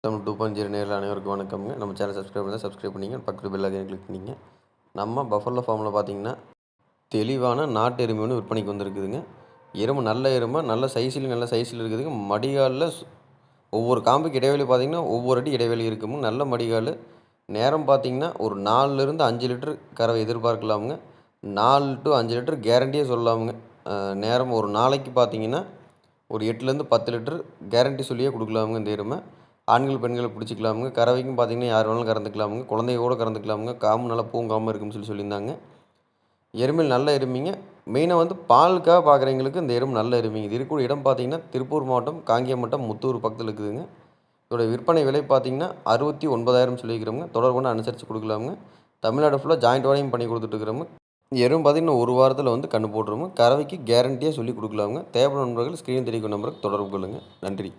தமிழ் 2.0 நேயர்கள் அனைவருக்கும் வணக்கம்ங்க. நம்ம சேனல் சப்ஸ்கிரைப் பண்ணா சப்ஸ்கிரைப் பண்ணிங்க. பக்கத்து பெல் ஐகானை கிளிக் பண்ணிங்க. நம்ம பஃபலோ ஃபார்மில் பார்த்தீங்கன்னா, தெளிவான நாட்டு எருமை ஒன்று விற்பனைக்கு வந்திருக்குதுங்க. எருமை நல்ல எருமை, நல்ல சைஸ்ல இருக்குதுங்க. மடிகால்ல ஒவ்வொரு காம்புக்கு இடைவெளி பார்த்தீங்கன்னா, ஒவ்வொரு அடி இடைவெளி இருக்குங்க. நல்ல மடிகால். நேரம் பார்த்தீங்கன்னா, ஒரு 4லிருந்து 5 லிட்டர் கறவை எதிர்பார்க்கலாமுங்க. 4 டூ 5 லிட்டர் கேரண்டியே சொல்லலாமுங்க. நேரம் ஒரு நாளைக்கு பார்த்தீங்கன்னா, ஒரு 8லேருந்து 10 லிட்டர் கேரண்டி சொல்லியே குடுக்கலாமுங்க இந்த எருமை. ஆண்கள், பெண்கள் பிடிச்சிக்கலாமுங்க. கறவைக்கும் பார்த்தீங்கன்னா, யார் வேணாலும் கறந்துக்கலாமுங்க. குழந்தைக கூட கறந்துக்கலாமுங்க. காம்பு நல்லா பூங்காம இருக்குன்னு சொல்லியிருந்தாங்க. எருமையில் நல்ல எருமைங்க. மெயினா வந்து பாலுக்காக பார்க்குறவங்களுக்கு இந்த எருமை நல்ல எருமைங்க. இது இருக்கக்கூடிய இடம் பார்த்தீங்கன்னா, திருப்பூர் மாவட்டம், காங்கேயம் வட்டம், முத்தூர் பக்கத்தில இருக்குதுங்க. இதோட விற்பனை விலை பார்த்தீங்கன்னா, 69,000 சொல்லியிருக்கிறோங்க. தொடர்பு கொண்டு அனுசரித்து குடுக்கலாமுங்க. தமிழ்நாடு ஃபுல்லா ஜாயிண்ட் வாடகையும் பண்ணி குடுத்துட்டுருக்கிறோங்க. எருமை பார்த்தீங்கன்னா, 1 வாரத்தில வந்து கன்று போட்டுருங்க. கறவைக்கு கேரண்டியா சொல்லி குடுக்கலாமுங்க. தேவைப்படும் நண்பர்கள் ஸ்க்ரீன் தெரிவிக்கும் நம்பருக்கு தொடர்பு கொள்ளுங்க. நன்றி.